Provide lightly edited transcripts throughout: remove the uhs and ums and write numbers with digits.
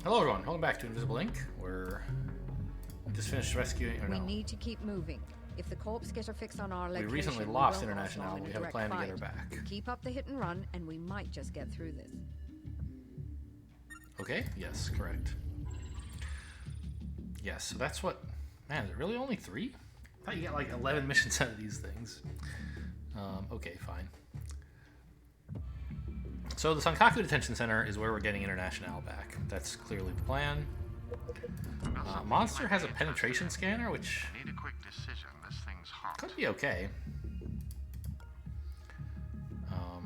Hello everyone, welcome back to Invisible Ink. We just finished rescuing, We need to keep moving. If the corpse get a fix on our we location, recently we lost won't last International. long in We a have a direct plan to get her fight. back. Keep up the hit and run, and we might just get through this. Okay, yes, correct. Yes, so that's what... Man, is it really only 3? I thought you get like 11 missions out of these things. Okay, fine. So the Sankaku Detention Center is where we're getting International back. That's clearly the plan. Monster has a penetration scanner, which Need a quick decision. This thing's hot. could be okay.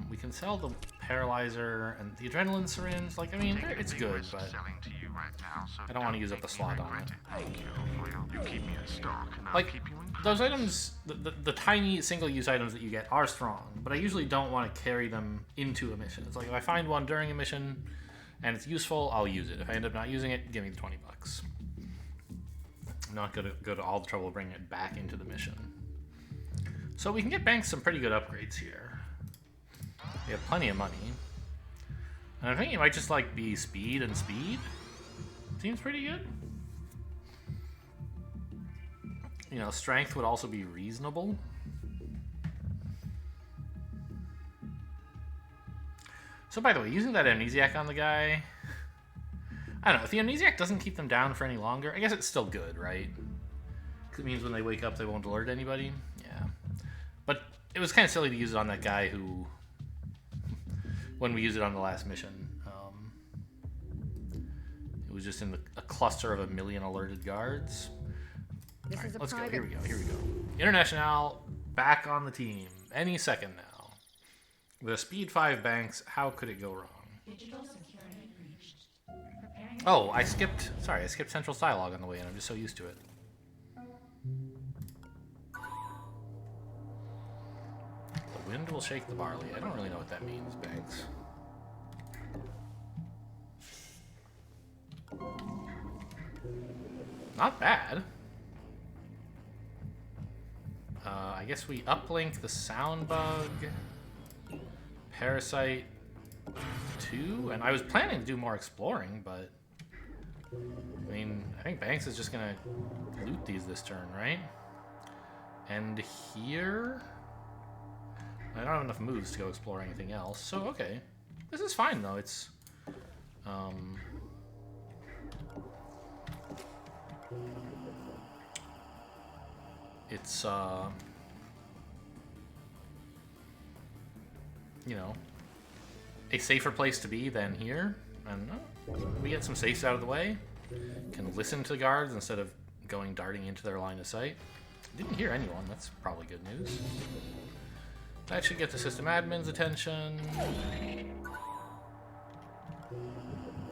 We can sell the paralyzer and the adrenaline syringe. Like, I mean, it's good, but selling to you right now, so I don't want to use up the slot on it. Thank you for you keep me in stock, and I'll Like, keep you in those items, the tiny single-use items that you get are strong, but I usually don't want to carry them into a mission. It's like, if I find one during a mission and it's useful, I'll use it. If I end up not using it, give me the 20 bucks. I'm not going to go to all the trouble of bringing it back into the mission. So we can get Banks some pretty good upgrades here. We have plenty of money. And I think it might just, like, be speed and speed. Seems pretty good. You know, strength would also be reasonable. So, by the way, using that amnesiac on the guy... I don't know, if the amnesiac doesn't keep them down for any longer, I guess it's still good, right? Because it means when they wake up, they won't alert anybody. Yeah. But it was kind of silly to use it on that guy who... when we used it on the last mission. It was just in a cluster of 1 million alerted guards. This All right, is a let's go. private. Here we go. Here we go. International back on the team any second now. With a speed 5 Banks, how could it go wrong? Oh, I skipped Central Dialogue on the way in. I'm just so used to it. The wind will shake the barley. I don't really know what that means, Banks. Not bad. I guess we uplink the sound bug, parasite 2, and I was planning to do more exploring, but I mean, I think Banks is just gonna loot these this turn, right? And here, I don't have enough moves to go explore anything else, so okay, this is fine though. It's you know, a safer place to be than here. I don't know. We get some safes out of the way. Can listen to the guards instead of going darting into their line of sight. Didn't hear anyone. That's probably good news. That should get the system admin's attention.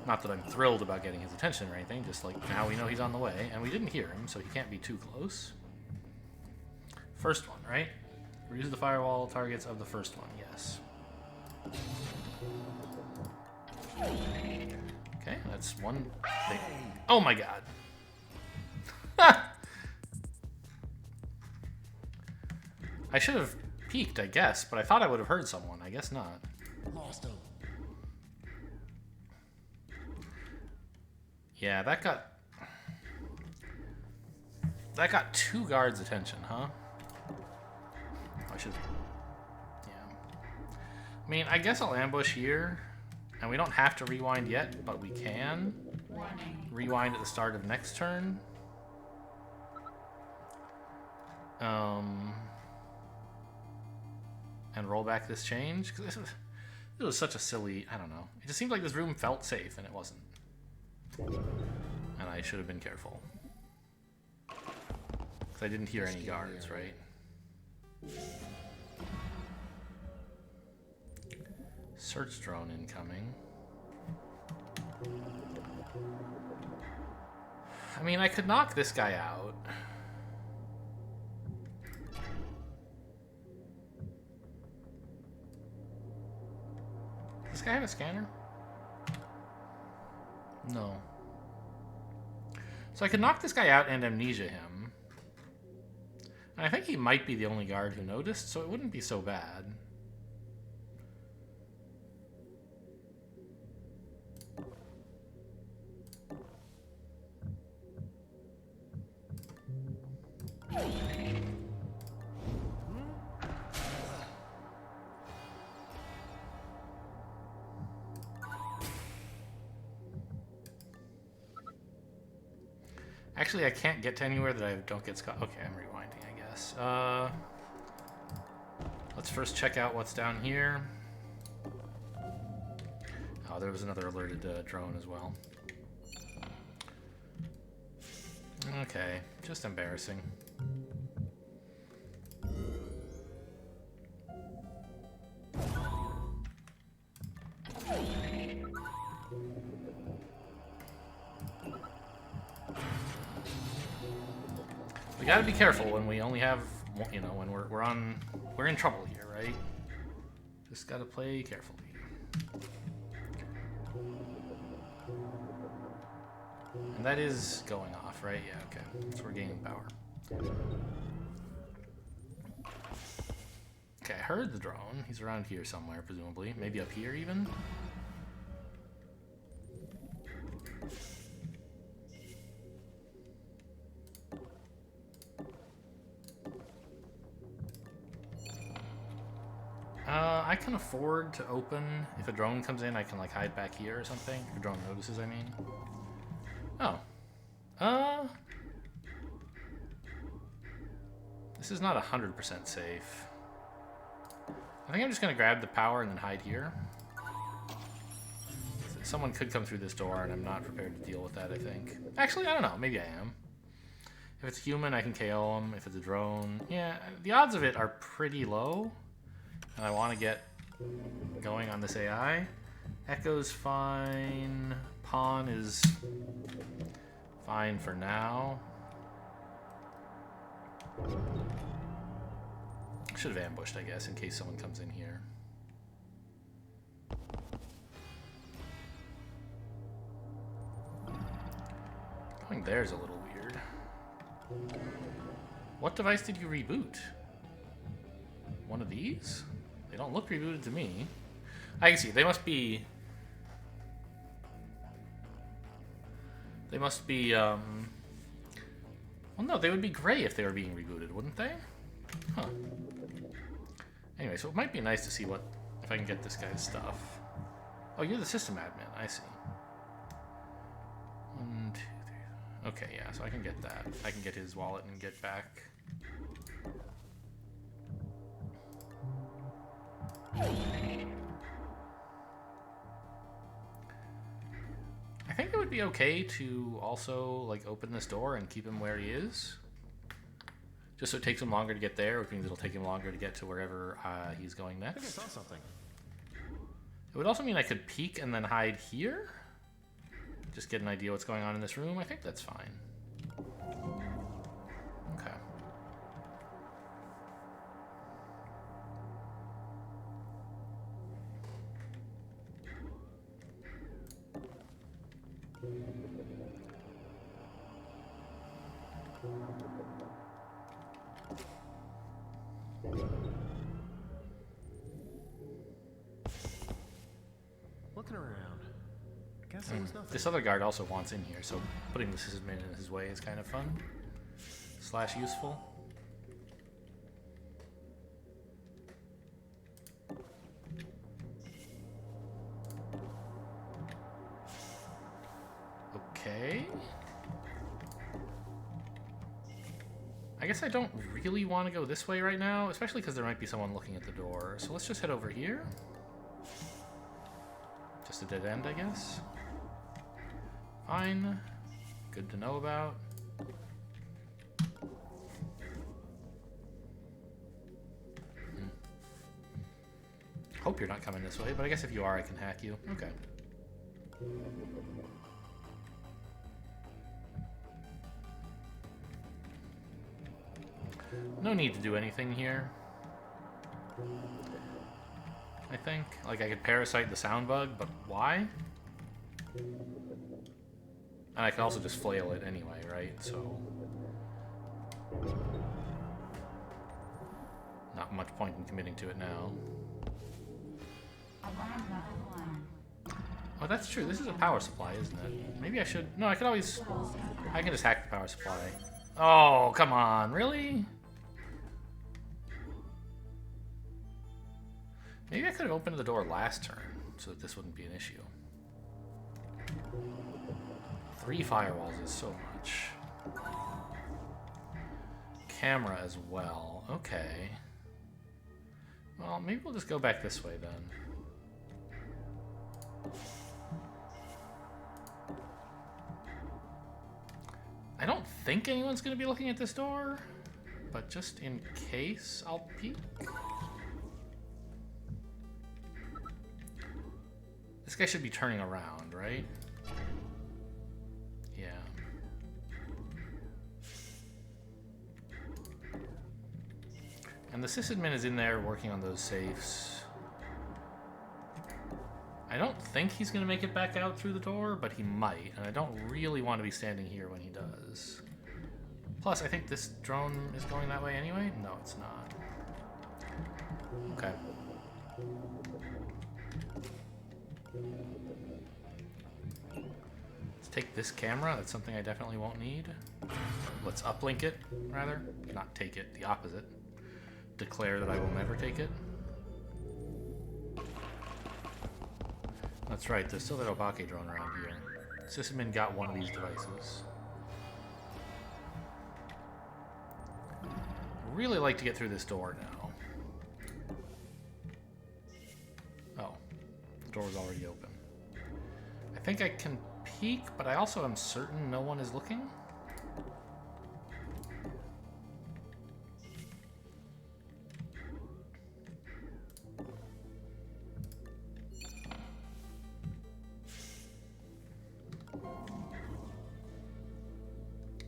Not that I'm thrilled about getting his attention or anything, just like now we know he's on the way, and we didn't hear him, so he can't be too close. First one, right? Reuse the firewall targets of the first one, yes. Okay, that's one thing. Oh my god. I should have peeked, I guess, but I thought I would have heard someone. I guess not. Yeah, that got 2 guards' attention, huh? I should... Yeah. I mean, I guess I'll ambush here. And we don't have to rewind yet, but we can. Rewind at the start of next turn. And roll back this change. Because it was such a silly... I don't know. It just seemed like this room felt safe, and it wasn't. And I should have been careful. Because I didn't hear any guards, right? Search drone incoming. I mean, I could knock this guy out. Does this guy have a scanner? No. So I could knock this guy out and amnesia him. And I think he might be the only guard who noticed, so it wouldn't be so bad. Actually, I can't get to anywhere that I don't get Scott. Okay, I'm rewinding, I guess. Let's first check out what's down here. Oh, there was another alerted drone as well. Okay, just embarrassing. We gotta be careful when we only have, you know, when we're in trouble here, right? Just gotta play carefully. And that is going off, right? Yeah, okay. So we're gaining power. Okay, I heard the drone. He's around here somewhere, presumably. Maybe up here, even? I can afford to open. If a drone comes in, I can, like, hide back here or something. If a drone notices, I mean. Oh. This is not 100% safe. I think I'm just gonna grab the power and then hide here. Someone could come through this door, and I'm not prepared to deal with that, I think. Actually, I don't know. Maybe I am. If it's human, I can KO him. If it's a drone... Yeah, the odds of it are pretty low. And I want to get going on this AI. Echo's fine. Pawn is fine for now. Should have ambushed, I guess, in case someone comes in here. Going there's a little weird. What device did you reboot? One of these? They don't look rebooted to me. I can see. They must be... well, no, they would be gray if they were being rebooted, wouldn't they? Huh. Anyway, so it might be nice to see what... if I can get this guy's stuff. Oh, you're the system admin. I see. 1, 2, 3... Okay, yeah, so I can get that. I can get his wallet and get back... I think it would be okay to also, like, open this door and keep him where he is. Just so it takes him longer to get there, which means it'll take him longer to get to wherever he's going next. I think I saw something. It would also mean I could peek and then hide here. Just get an idea what's going on in this room. I think that's fine. Okay. Looking around. Guess there was nothing. This other guard also wants in here, so putting the system in his way is kind of fun. / useful. Okay. I guess I don't really want to go this way right now, especially because there might be someone looking at the door. So let's just head over here. Just a dead end, I guess. Fine. Good to know about. Hope you're not coming this way, but I guess if you are, I can hack you. Okay. No need to do anything here. I think. Like, I could parasite the sound bug, but why? And I can also just flail it anyway, right? So... not much point in committing to it now. Oh, that's true. This is a power supply, isn't it? Maybe I should... No, I could always... I can just hack the power supply. Oh, come on, really? Maybe I could have opened the door last turn so that this wouldn't be an issue. 3 firewalls is so much. Camera as well. Okay. Well, maybe we'll just go back this way then. I don't think anyone's going to be looking at this door, but just in case, I'll peek. This guy should be turning around, right? Yeah. And the sysadmin is in there working on those safes. I don't think he's going to make it back out through the door, but he might, and I don't really want to be standing here when he does. Plus, I think this drone is going that way anyway? No, it's not. Okay. Let's take this camera. That's something I definitely won't need. Let's uplink it, rather. Not take it, the opposite. Declare that I will never take it. That's right, there's still that Obake drone around here. Sysadmin got one of these devices. Really like to get through this door now. Oh, the door was already open. I think I can peek, but I also am certain no one is looking.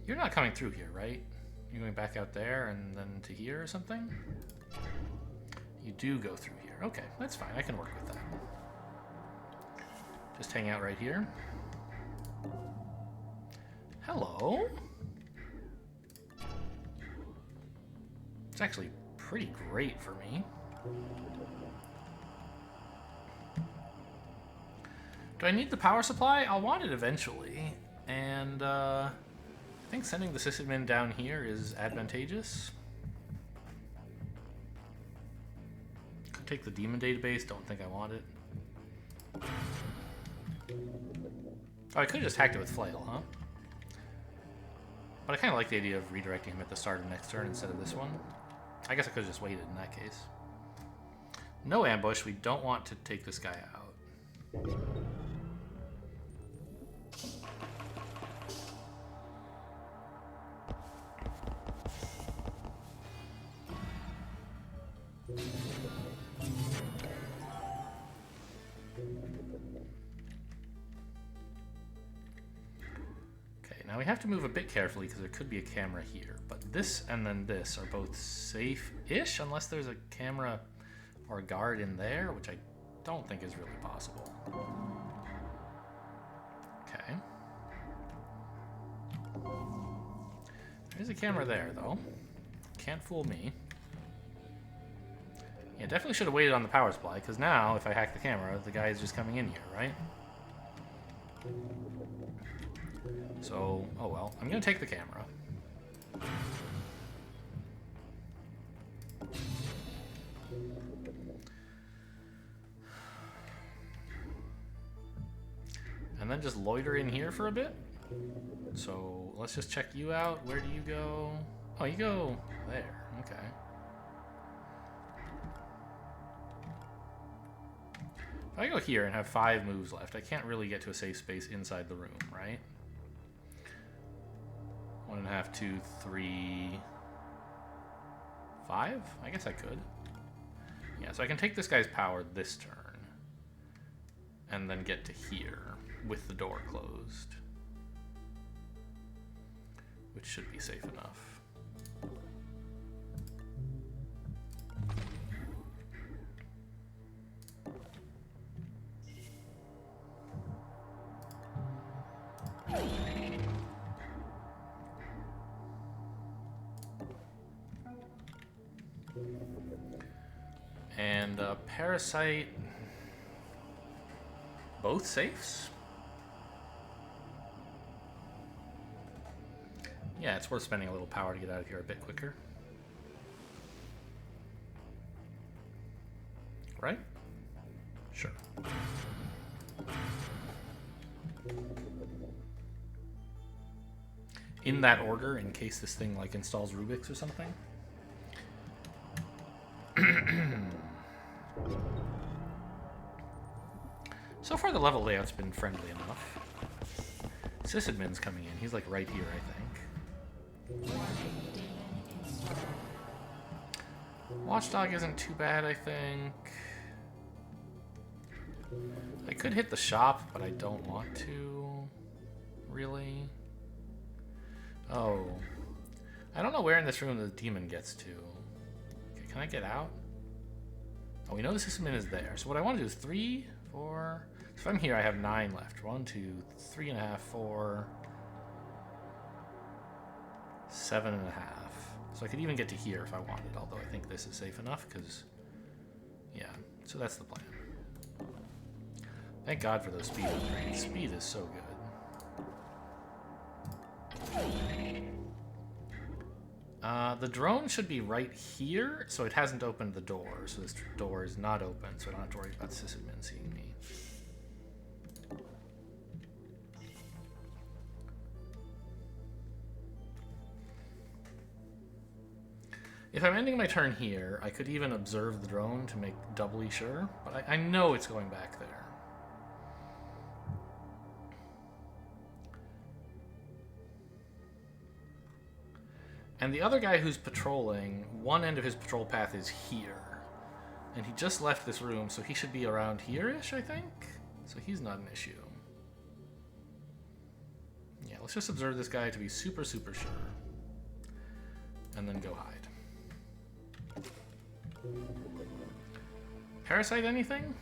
You're not coming through here, right? You're going back out there and then to here or something? You do go through here. Okay, that's fine. I can work with that. Just hang out right here. Hello? It's actually pretty great for me. Do I need the power supply? I'll want it eventually. And, I think sending the sysadmin down here is advantageous. Could take the demon database, don't think I want it. Oh, I could have just hacked it with flail, huh? But I kind of like the idea of redirecting him at the start of next turn instead of this one. I guess I could have just waited in that case. No ambush, we don't want to take this guy out. Now we have to move a bit carefully because there could be a camera here, but this and then this are both safe-ish unless there's a camera or a guard in there, which I don't think is really possible. Okay. There's a camera there, though. Can't fool me. Yeah, definitely should have waited on the power supply, because now, if I hack the camera, the guy is just coming in here, right? So, oh well, I'm going to take the camera. And then just loiter in here for a bit. So, let's just check you out. Where do you go? Oh, you go there. Okay. If I go here and have 5 moves left, I can't really get to a safe space inside the room, right? 1.5, 2, 3, 5? I guess I could. Yeah, so I can take this guy's power this turn. And then get to here with the door closed. Which should be safe enough. And Parasite, both safes? Yeah, it's worth spending a little power to get out of here a bit quicker. Right? Sure. In that order, in case this thing like installs Rubik's or something. So far the level layout's been friendly enough. Sysadmin's coming in. He's like right here, I think. Watchdog isn't too bad, I think. I could hit the shop, but I don't want to. Really? Oh. I don't know where in this room the demon gets to. Okay, can I get out? Oh, we know the sysadmin is there. So what I want to do is 3, 4... So if I'm here, I have 9 left. 1, 2, 3.5, 4... 7.5. So I could even get to here if I wanted, although I think this is safe enough, because... Yeah, so that's the plan. Thank God for those speed upgrades. Speed is so good. The drone should be right here, so it hasn't opened the door. So this door is not open, so I don't have to worry about Sysadmin seeing me. If I'm ending my turn here, I could even observe the drone to make doubly sure, but I know it's going back there. And the other guy who's patrolling, one end of his patrol path is here. And he just left this room, so he should be around here-ish, I think? So he's not an issue. Yeah, let's just observe this guy to be super, super sure. And then go hide. Parasite anything?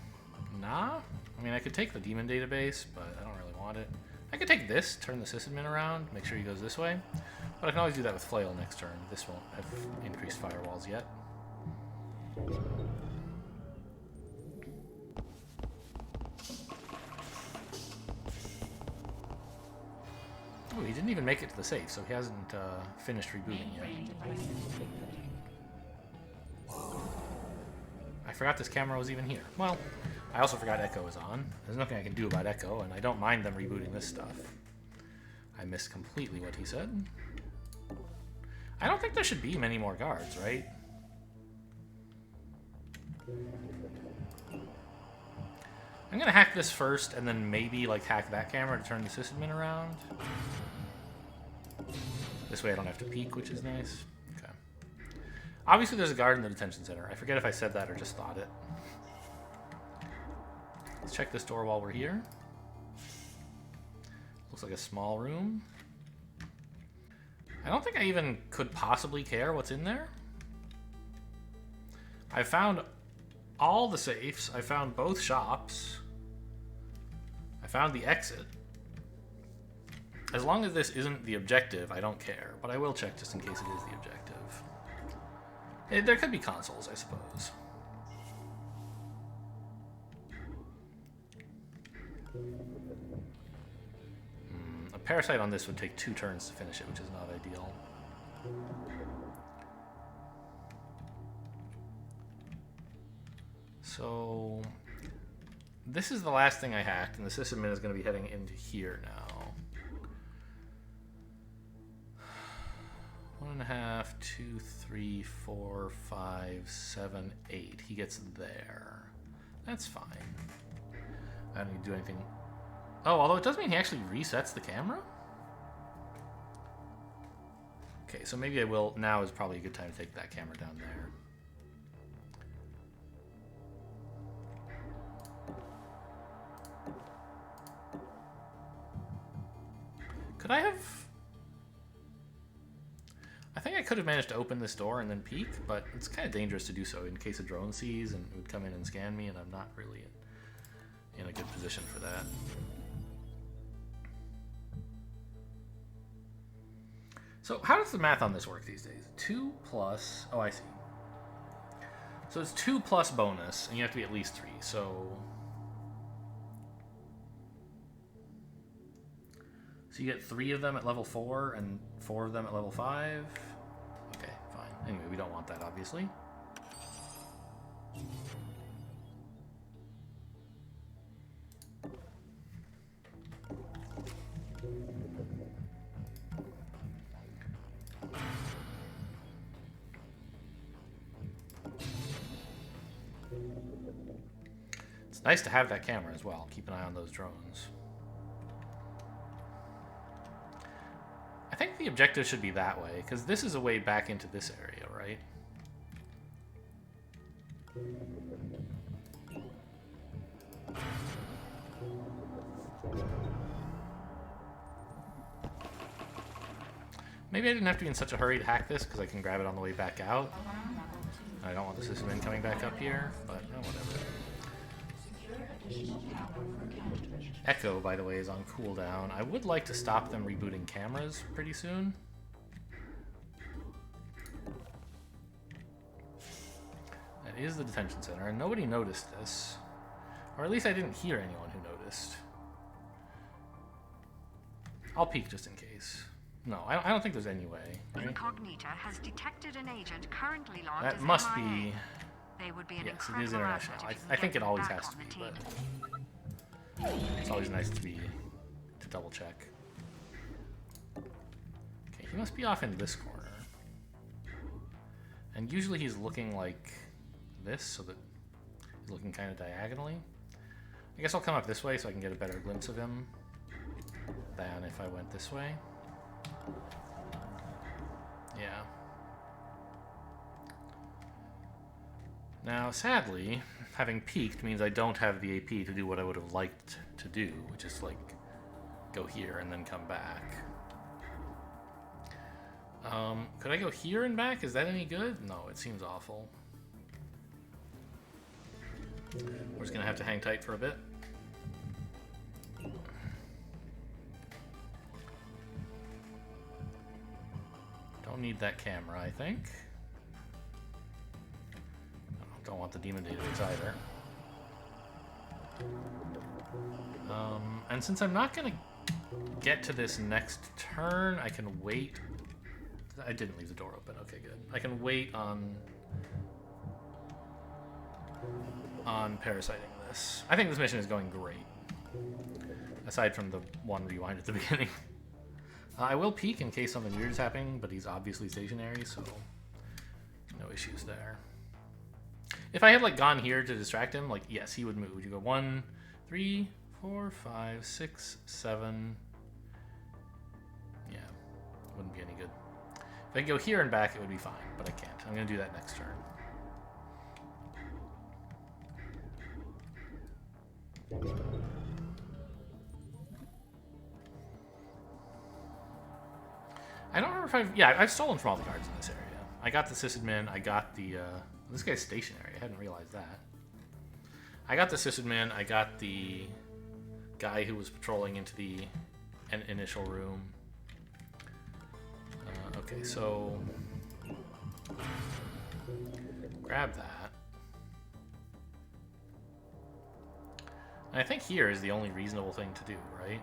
Nah. I mean, I could take the demon database, but I don't really want it. I could take this, turn the sysadmin around, make sure he goes this way. But I can always do that with Flail next turn. This won't have increased firewalls yet. Oh, he didn't even make it to the safe, so he hasn't finished rebooting yet. I forgot this camera was even here. Well, I also forgot Echo is on. There's nothing I can do about Echo, and I don't mind them rebooting this stuff. I missed completely what he said. I don't think there should be many more guards, right? I'm gonna hack this first, and then maybe like hack that camera to turn the sysadmin around. This way I don't have to peek, which is nice. Okay. Obviously there's a guard in the detention center. I forget if I said that or just thought it. Let's check this door while we're here. Looks like a small room. I don't think I even could possibly care what's in there. I found all the safes. I found both shops. I found the exit. As long as this isn't the objective, I don't care. But I will check just in case it is the objective. There could be consoles, I suppose. A parasite on this would take 2 turns to finish it, which is not ideal. So this is the last thing I hacked, and the sysadmin is going to be heading into here now. 1.5, 2, 3, 4, 5, 7, 8. He gets there. That's fine. I don't need to do anything. Oh, although it does mean he actually resets the camera? Okay, so maybe I will. Now is probably a good time to take that camera down there. Could I have... I think I could have managed to open this door and then peek, but it's kind of dangerous to do so in case a drone sees and would come in and scan me, and I'm not really in a good position for that. So how does the math on this work these days? 2 plus... Oh, I see. So it's 2 plus bonus, and you have to be at least 3, so... So you get 3 of them at level 4 and 4 of them at level 5. Okay, fine. Anyway, we don't want that, obviously. It's nice to have that camera as well. Keep an eye on those drones. I think the objective should be that way, because this is a way back into this area, right? Maybe I didn't have to be in such a hurry to hack this, because I can grab it on the way back out. I don't want the system coming back up here, but whatever. Echo, by the way, is on cooldown. I would like to stop them rebooting cameras pretty soon. That is the detention center, and nobody noticed this. Or at least I didn't hear anyone who noticed. I'll peek just in case. No, I don't think there's any way. Right? Incognita has detected an agent currently logged That as must MIA. be... They would be an Yes, it incredible is international. asset if you I can think get it them always back has to on be, the but team. it's always nice to double check. Okay, he must be off in this corner. And usually he's looking like this, so that he's looking kind of diagonally. I guess I'll come up this way so I can get a better glimpse of him than if I went this way. Yeah. Now, sadly, having peeked means I don't have the AP to do what I would have liked to do, which is, like, go here and then come back. Could I go here and back? Is that any good? No, it seems awful. We're just gonna have to hang tight for a bit. Don't need that camera, I think. Don't want the demon database either. And since I'm not gonna get to this next turn, I can wait. I didn't leave the door open. Okay, good. I can wait on parasiting this. I think this mission is going great. Aside from the one rewind at the beginning. I will peek in case something weird is happening, but he's obviously stationary, so no issues there. If I had like gone here to distract him, like yes, he would move. You go 1, 3, 4, 5, 6, 7. Yeah, wouldn't be any good. If I could go here and back, it would be fine, but I can't. I'm gonna do that next turn. I don't remember if I've stolen from all the guards in this area. I got the sysadmin, I got the, this guy's stationary, I hadn't realized that. I got the sysadmin, I got the guy who was patrolling into the initial room. Okay, so grab that. And I think here is the only reasonable thing to do, right?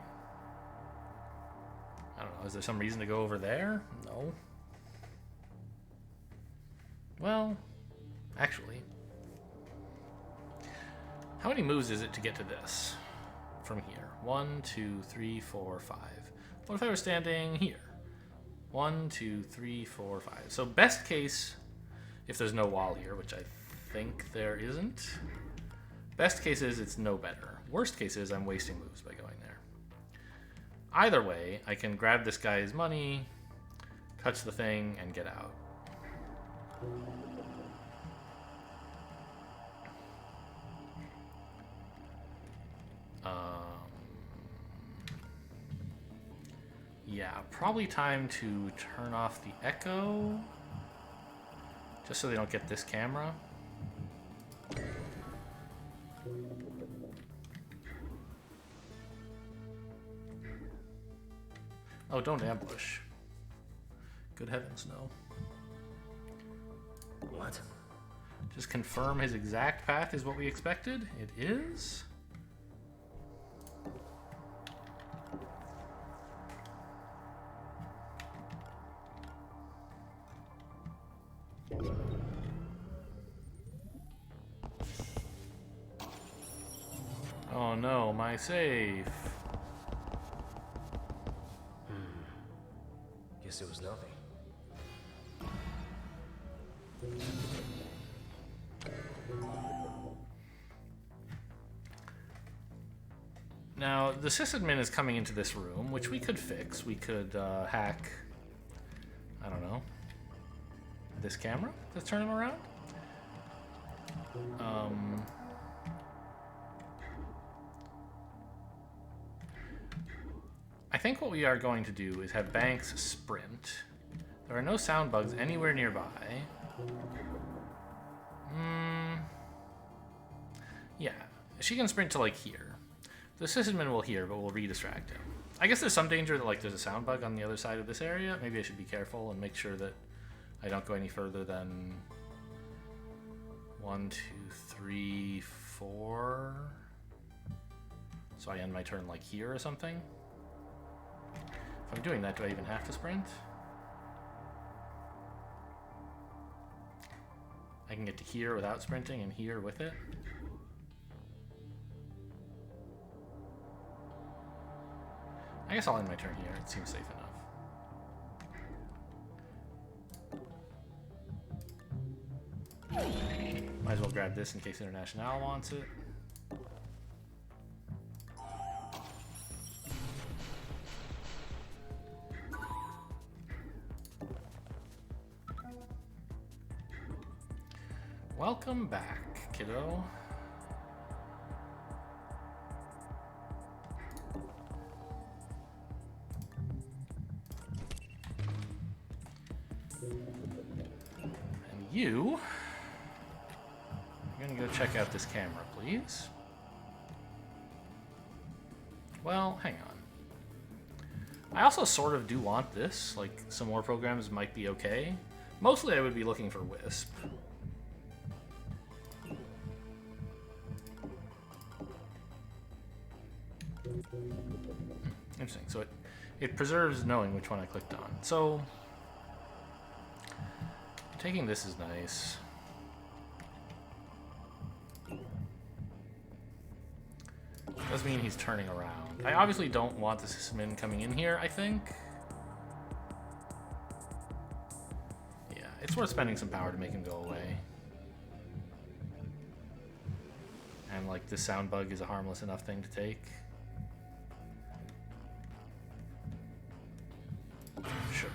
I don't know, is there some reason to go over there? No. Well, actually. How many moves is it to get to this? From here. 1, 2, 3, 4, 5. What if I were standing here? 1, 2, 3, 4, 5. So best case, if there's no wall here, which I think there isn't. Best case is it's no better. Worst case is I'm wasting moves by going there. Either way, I can grab this guy's money, touch the thing, and get out. Yeah, probably time to turn off the echo, just so they don't get this camera. Oh, don't ambush. Good heavens, no. What? Just confirm his exact path is what we expected. It is. Oh no, my safe. Guess it was nothing. Now, the sysadmin is coming into this room, which we could fix. We could hack, I don't know, this camera to turn him around. I think what we are going to do is have Banks sprint. There are no sound bugs anywhere nearby. Yeah, she can sprint to like here. The sysadmin will hear, but we'll re-distract him. I guess there's some danger that like there's a sound bug on the other side of this area. Maybe I should be careful and make sure that I don't go any further than 1, 2, 3, 4. So I end my turn like here or something. If I'm doing that, do I even have to sprint? I can get to here without sprinting and here with it. I guess I'll end my turn here. It seems safe enough. Might as well grab this in case International wants it. Welcome back, kiddo. And you're gonna go check out this camera, please. Well, hang on. I also sort of do want this. Like, some more programs might be okay. Mostly I would be looking for Wisp. Interesting. So it preserves knowing which one I clicked on. So taking this is nice. Does mean he's turning around. I obviously don't want the sysadmin coming in here, I think. Yeah, it's worth spending some power to make him go away. And like this sound bug is a harmless enough thing to take. Sure.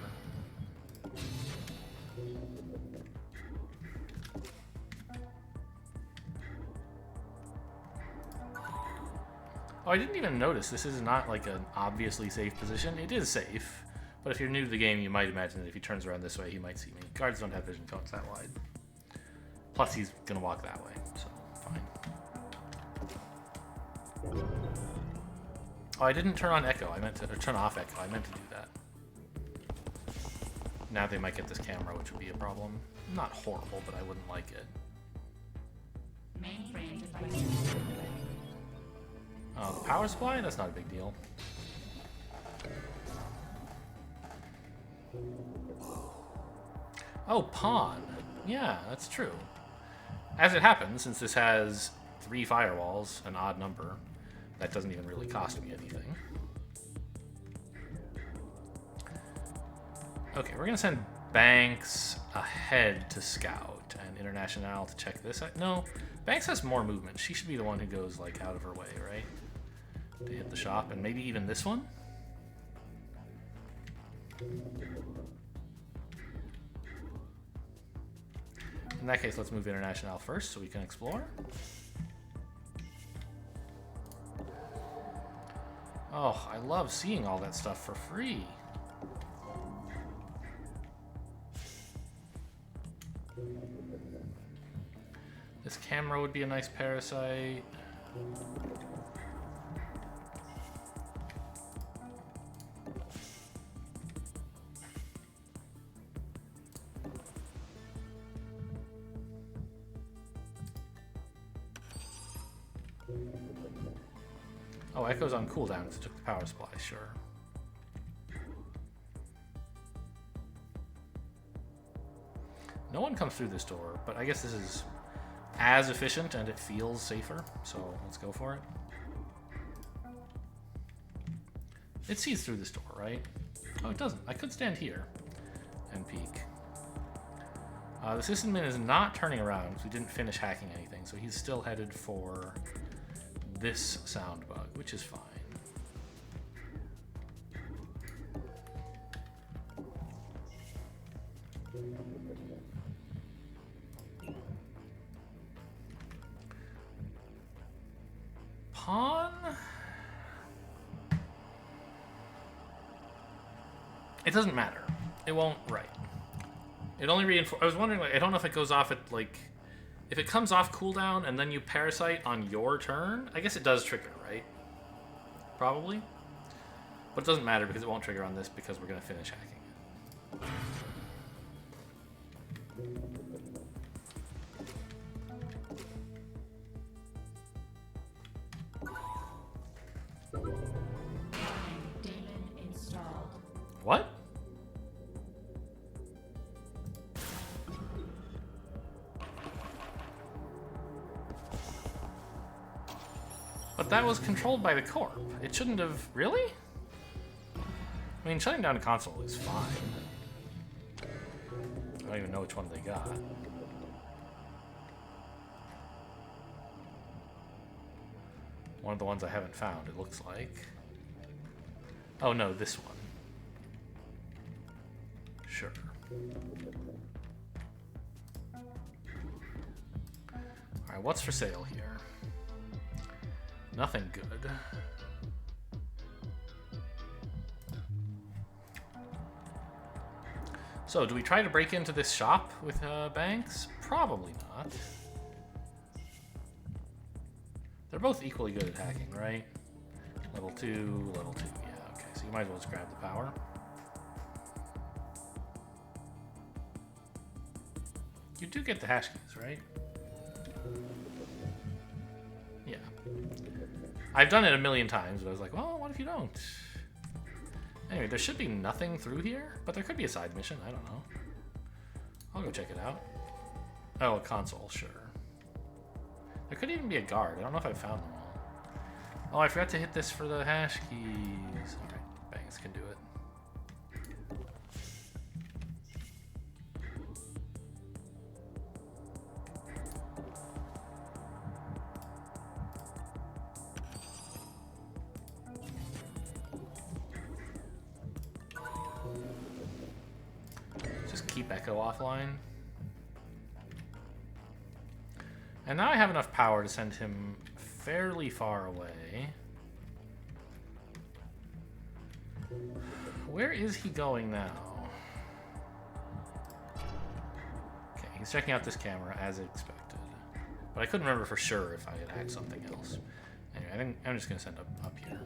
Oh, I didn't even notice. This is not like an obviously safe position. It is safe, but if you're new to the game, you might imagine that if he turns around this way, he might see me. Guards don't have vision cones that wide. Plus, he's gonna walk that way, so fine. Oh, I didn't turn on Echo. I meant to turn off Echo. I meant to do that. Now they might get this camera, which would be a problem. Not horrible, but I wouldn't like it. Oh, the power supply? That's not a big deal. Oh, pawn. Yeah, that's true. As it happens, since this has 3 firewalls, an odd number, that doesn't even really cost me anything. Okay, we're gonna send Banks ahead to scout and International to check this out. No, Banks has more movement. She should be the one who goes like out of her way, right? To hit the shop, and maybe even this one? In that case, let's move International first so we can explore. Oh, I love seeing all that stuff for free. This camera would be a nice parasite. Oh, Echo's on cooldown because it took the power supply, sure. No one comes through this door, but I guess this is as efficient and it feels safer, so let's go for it. It sees through this door, right? Oh, it doesn't. I could stand here and peek. The sysadmin is not turning around because we didn't finish hacking anything, so he's still headed for this sound bug, which is fine. Pawn? It doesn't matter. It won't, right. It only reinforces. I was wondering, like, I don't know if it goes off at, like, if it comes off cooldown and then you parasite on your turn, I guess it does trigger, right? Probably. But it doesn't matter because it won't trigger on this because we're going to finish hacking it. What? But that was controlled by the corp. It shouldn't have... Really? I mean, shutting down a console is fine. I don't even know which one they got. One of the ones I haven't found, it looks like. Oh no, this one. Sure. Alright, what's for sale here? Nothing good. So, do we try to break into this shop with banks? Probably not. They're both equally good at hacking, right? Level 2, level 2. Yeah, okay. So you might as well just grab the power. You do get the hash keys, right? Yeah. I've done it a million times, but I was like, well, what if you don't? Anyway, there should be nothing through here, but there could be a side mission. I don't know. I'll go check it out. Oh, a console, sure. There could even be a guard. I don't know if I found them all. Oh, I forgot to hit this for the hash keys. Alright, bangs can do it. Just keep Echo offline. And now I have enough power to send him fairly far away. Where is he going now? Okay, he's checking out this camera as expected. But I couldn't remember for sure if I had hacked something else. Anyway, I think I'm just going to send up here.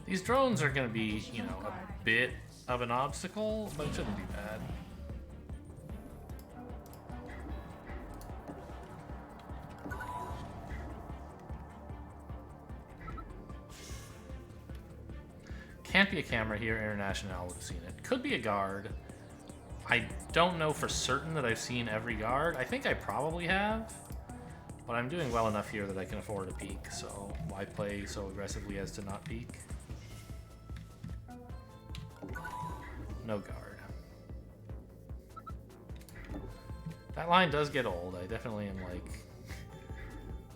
These drones are going to be, you know, a bit of an obstacle, but it shouldn't be bad. Can't be a camera here. International would have seen it. Could be a guard. I don't know for certain that I've seen every guard. I think I probably have. But I'm doing well enough here that I can afford a peek, so why play so aggressively as to not peek? No guard. That line does get old. I definitely am like,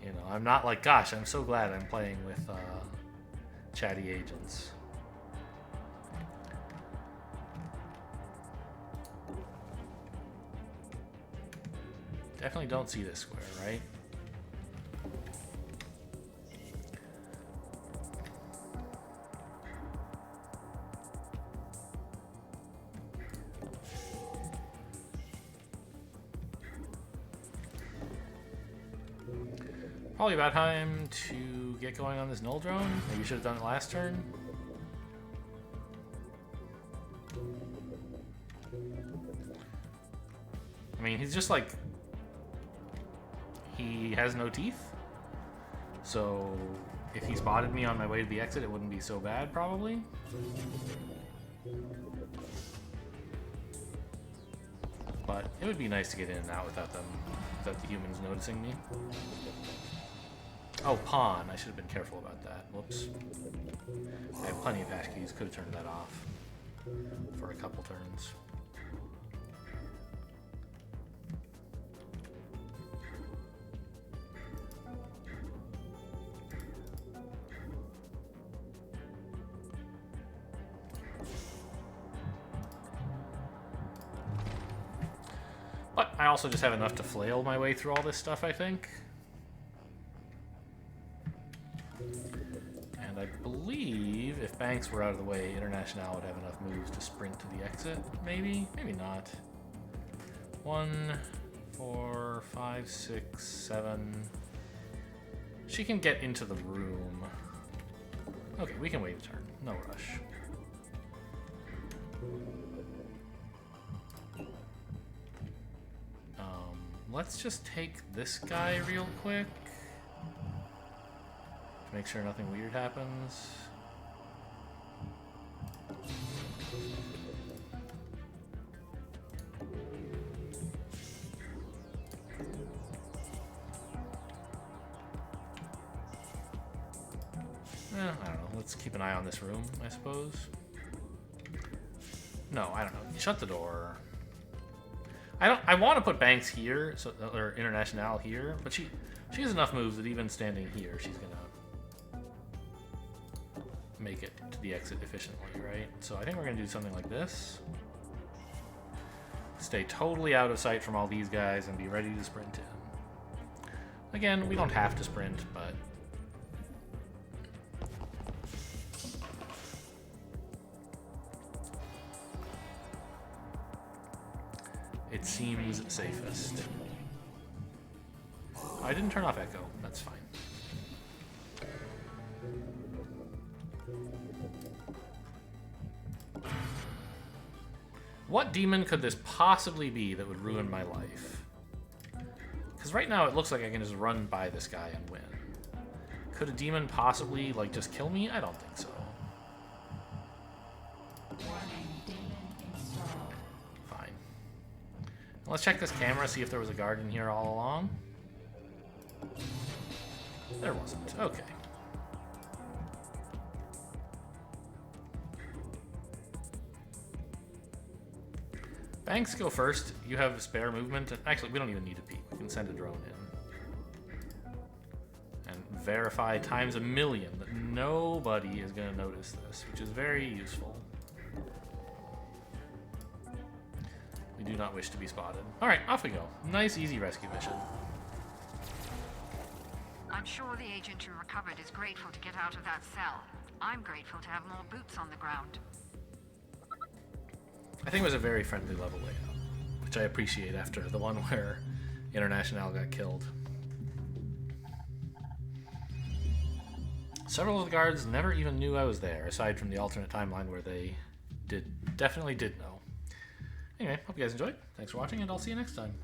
you know, I'm not like, gosh, I'm so glad I'm playing with chatty agents. Definitely don't see this square, right? Probably about time to get going on this null drone. Maybe you should have done it last turn. I mean, he's just like... He has no teeth. So, if he spotted me on my way to the exit, it wouldn't be so bad, probably. But it would be nice to get in and out without the humans noticing me. Oh, pawn. I should have been careful about that. Whoops. I have plenty of hash keys. Could have turned that off for a couple turns. But I also just have enough to flail my way through all this stuff, I think. And I believe if Banks were out of the way, International would have enough moves to sprint to the exit. Maybe? Maybe not. 1, 4, 5, 6, 7. She can get into the room. Okay, we can wait a turn. No rush. Let's just take this guy real quick. To make sure nothing weird happens. I don't know. Let's keep an eye on this room, I suppose. No, I don't know. Shut the door. I want to put Banks here, so or International here, but she has enough moves that even standing here, she's gonna make it to the exit efficiently, right? So I think we're gonna do something like this. Stay totally out of sight from all these guys and be ready to sprint in. Again, we don't have to sprint, but it seems safest. Oh, I didn't turn off Echo. That's fine. What demon could this possibly be that would ruin my life? Because right now it looks like I can just run by this guy and win. Could a demon possibly, like, just kill me? I don't think so. Fine. Let's check this camera, see if there was a guard in here all along. There wasn't. Okay. Banks, go first. You have spare movement. Actually, we don't even need to peek. We can send a drone in. And verify times 1,000,000 that nobody is going to notice this, which is very useful. We do not wish to be spotted. Alright, off we go. Nice, easy rescue mission. I'm sure the agent who recovered is grateful to get out of that cell. I'm grateful to have more boots on the ground. I think it was a very friendly level layout, which I appreciate after the one where International got killed. Several of the guards never even knew I was there, aside from the alternate timeline where they definitely did know. Anyway, hope you guys enjoyed. Thanks for watching, and I'll see you next time.